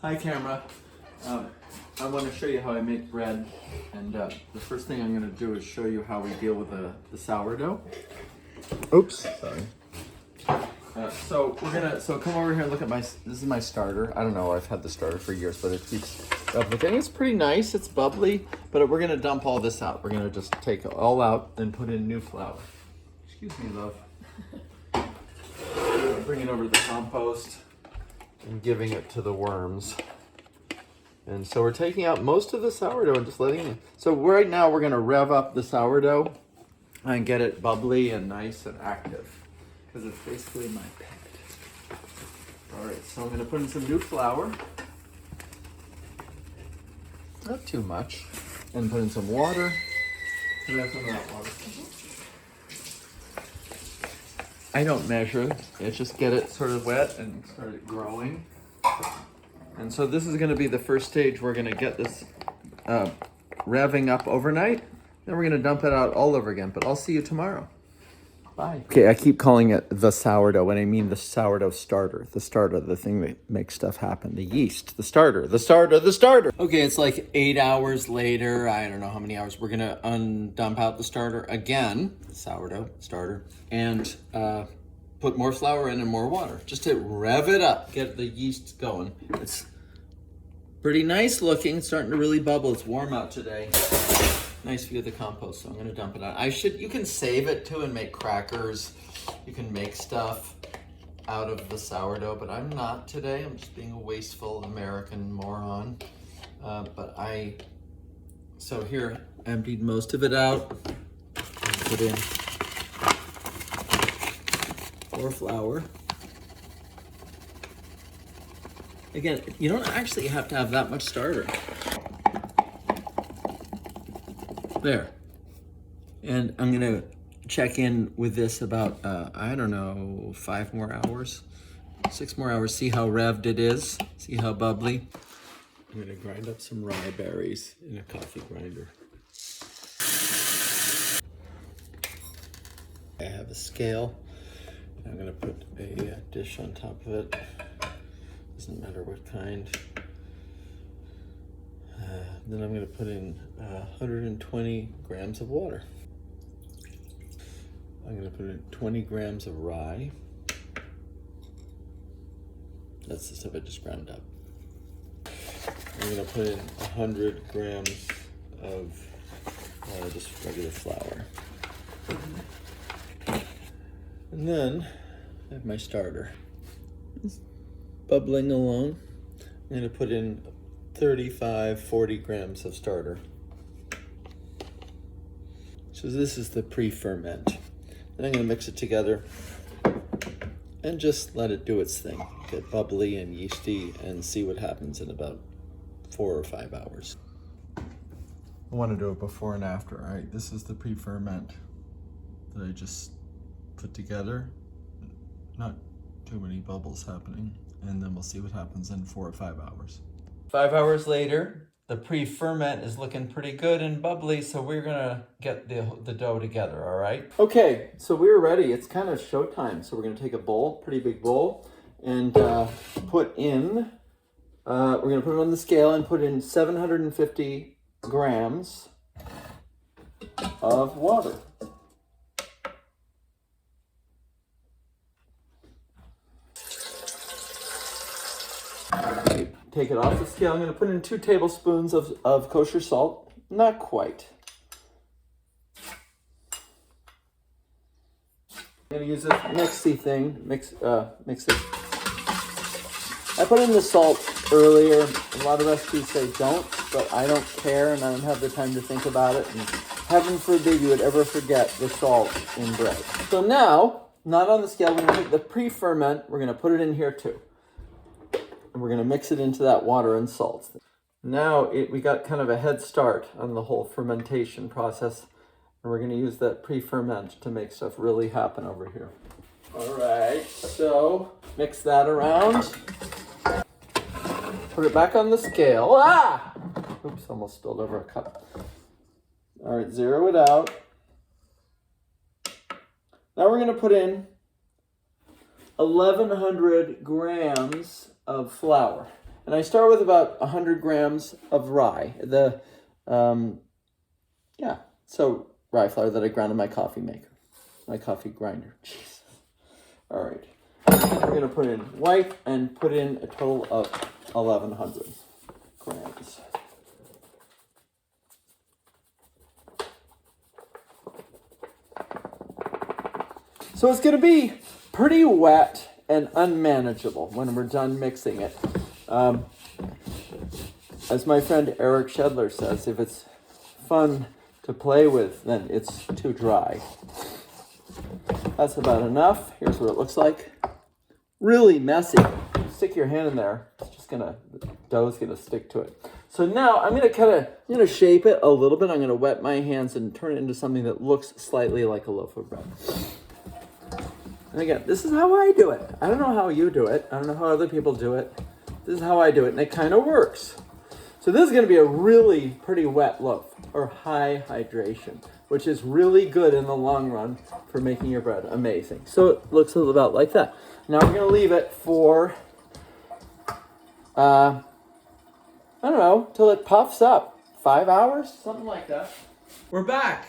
Hi camera. I want to show you how I make bread, and the first thing I'm going to do is show you how we deal with the sourdough. Oops, sorry. So come over here and look at this is my starter. I don't know, I've had the starter for years, but it keeps replicating. It's pretty nice, it's bubbly, but we're going to dump all this out. We're going to just take it all out and put in new flour. Excuse me, love. Bring it over to the compost and giving it to the worms. And so we're taking out most of the sourdough and just letting it. So right now we're going to rev up the sourdough and get it bubbly and nice and active, because it's basically my pet. All right, so I'm going to put in some new flour. Not too much. And put in some water. Can I have some of that water? I don't measure. It's just get it sort of wet and start it growing. And so this is going to be the first stage. We're going to get this revving up overnight. Then we're going to dump it out all over again. But I'll see you tomorrow. Bye. Okay, I keep calling it the sourdough when I mean the sourdough starter. The starter, the thing that makes stuff happen. The yeast, the starter, the starter, the starter. Okay, it's like 8 hours later. I don't know how many hours. We're going to dump out the starter again, the sourdough starter, and put more flour in and more water just to rev it up, get the yeast going. It's pretty nice looking. It's starting to really bubble. It's warm out today. Nice view of the compost, so I'm gonna dump it out. You can save it too and make crackers. You can make stuff out of the sourdough, but I'm not today. I'm just being a wasteful American moron. So here, emptied most of it out. Put in more flour. Again, you don't actually have to have that much starter. There. And I'm gonna check in with this about, I don't know, 5 more hours, 6 more hours, see how revved it is, see how bubbly. I'm gonna grind up some rye berries in a coffee grinder. I have a scale. I'm gonna put a dish on top of it. Doesn't matter what kind. Then I'm gonna put in 120 grams of water. I'm gonna put in 20 grams of rye. That's the stuff I just ground up. I'm gonna put in 100 grams of just regular flour. And then I have my starter. It's bubbling along. I'm gonna put in 40 grams of starter. So this is the pre-ferment. Then I'm gonna mix it together and just let it do its thing. Get bubbly and yeasty and see what happens in about 4 or 5 hours. I wanna do it before and after. All right, this is the pre-ferment that I just put together. Not too many bubbles happening. And then we'll see what happens in 4 or 5 hours. 5 hours later, the pre-ferment is looking pretty good and bubbly, so we're gonna get the dough together, all right? Okay, so we're ready. It's kind of showtime. So we're gonna take a bowl, pretty big bowl, and put in, we're gonna put it on the scale and put in 750 grams of water. Take it off the scale. I'm going to put in 2 tablespoons of kosher salt. Not quite. I'm going to use this mixy thing. Mix it. I put in the salt earlier. A lot of recipes say don't, but I don't care and I don't have the time to think about it. And heaven forbid you would ever forget the salt in bread. So now, not on the scale, we're going to take the pre-ferment. We're going to put it in here too. And we're going to mix it into that water and salt. Now we got kind of a head start on the whole fermentation process. And we're going to use that pre-ferment to make stuff really happen over here. All right, so mix that around. Put it back on the scale. Ah! Oops, almost spilled over a cup. All right, zero it out. Now we're going to put in 1,100 grams of flour. And I start with about 100 grams of rye. So rye flour that I ground in my coffee maker, my coffee grinder. Jesus. All right. We're going to put in white and put in a total of 1,100 grams. So it's going to be pretty wet and unmanageable when we're done mixing it. As my friend Eric Schedler says, if it's fun to play with, then it's too dry. That's about enough. Here's what it looks like. Really messy. Stick your hand in there. It's just the dough's gonna stick to it. So now I'm gonna shape it a little bit. I'm gonna wet my hands and turn it into something that looks slightly like a loaf of bread. And again, this is how I do it. I don't know how you do it. I don't know how other people do it. This is how I do it, and it kind of works. So this is going to be a really pretty wet loaf, or high hydration, which is really good in the long run for making your bread amazing. So it looks about like that. Now we're going to leave it for, I don't know, till it puffs up. 5 hours, something like that. We're back.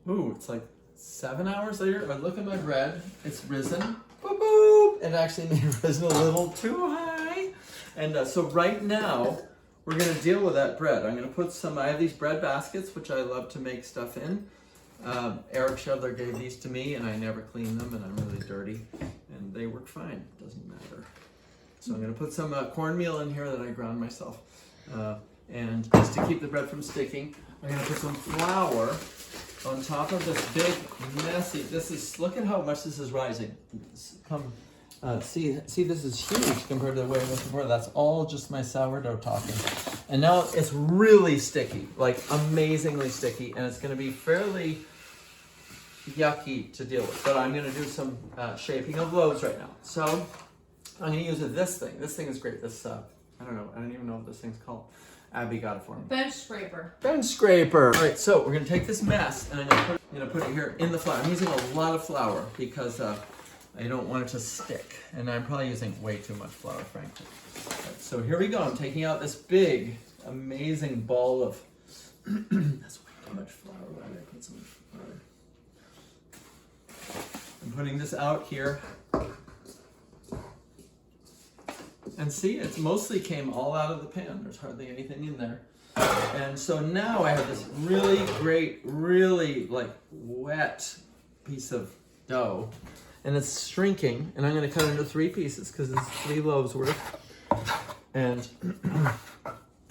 Ooh, it's like 7 hours later. I look at my bread. It's risen. Boop, boop. It actually may have risen a little too high. And so right now, we're going to deal with that bread. I'm going to put I have these bread baskets, which I love to make stuff in. Eric Schedler gave these to me, and I never clean them, and I'm really dirty. And they work fine. Doesn't matter. So I'm going to put some cornmeal in here that I ground myself. And just to keep the bread from sticking, I'm going to put some flour on top of this big, messy, look at how much this is rising. See, this is huge compared to the way it was before. That's all just my sourdough talking. And now it's really sticky, like amazingly sticky, and it's gonna be fairly yucky to deal with. But I'm gonna do some shaping of loaves right now. So I'm gonna use this thing. This thing is great. This, I don't even know what this thing's called. Abby got it for me. Bench scraper. Bench scraper. All right, so we're gonna take this mess and I'm gonna put it here in the flour. I'm using a lot of flour because I don't want it to stick, and I'm probably using way too much flour, frankly. Right, so here we go. I'm taking out this big, amazing ball of. That's way too much flour. Why did I put so much flour? I'm putting this out here. And see, it's mostly came all out of the pan. There's hardly anything in there. And so now I have this really great, really like wet piece of dough. And it's shrinking, and I'm gonna cut it into 3 pieces because it's 3 loaves worth. And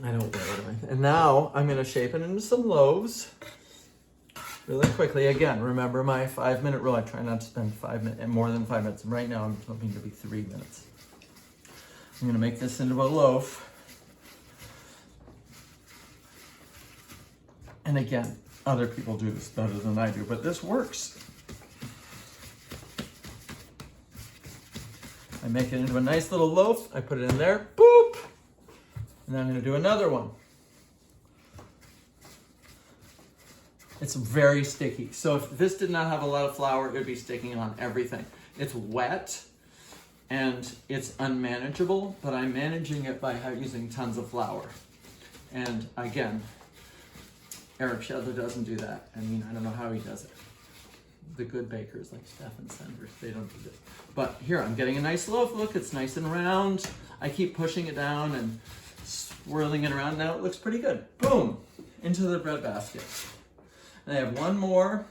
I don't weigh it or anything. And now I'm gonna shape it into some loaves really quickly. Again, remember my 5-minute rule. I try not to spend 5 minutes and more than 5 minutes. Right now I'm hoping to be 3 minutes. I'm gonna make this into a loaf. And again, other people do this better than I do, but this works. I make it into a nice little loaf. I put it in there, boop. And then I'm gonna do another one. It's very sticky. So if this did not have a lot of flour, it would be sticking on everything. It's wet and it's unmanageable, but I'm managing it by using tons of flour. And again, Eric Schedler doesn't do that. I mean, I don't know how he does it. The good bakers like Stefan Senders, they don't do this. But here, I'm getting a nice loaf. Look, it's nice and round. I keep pushing it down and swirling it around. Now it looks pretty good. Boom, into the bread basket. And I have one more.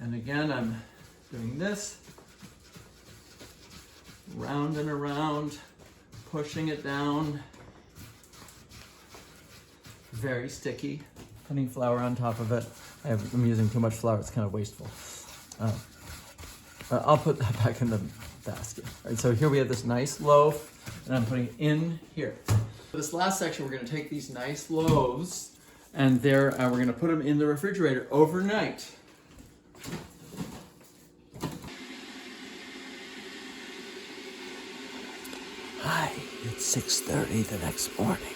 And again, I'm doing this. Round and around, pushing it down. Very sticky. Putting flour on top of it. I'm using too much flour, it's kind of wasteful. I'll put that back in the basket. All right, so here we have this nice loaf, and I'm putting it in here. For this last section, we're gonna take these nice loaves, and we're gonna put them in the refrigerator overnight. Hi, it's 6:30 the next morning.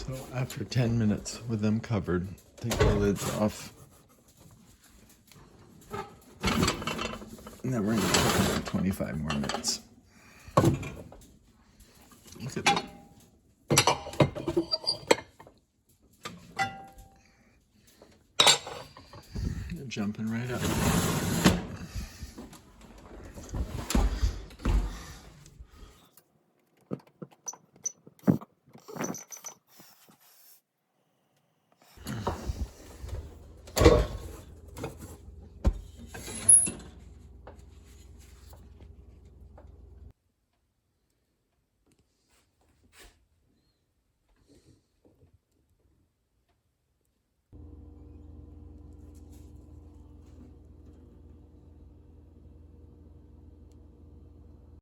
So after 10 minutes with them covered, take the lids off. And then we're going to cook them for 25 more minutes. Look at that. They're jumping right up.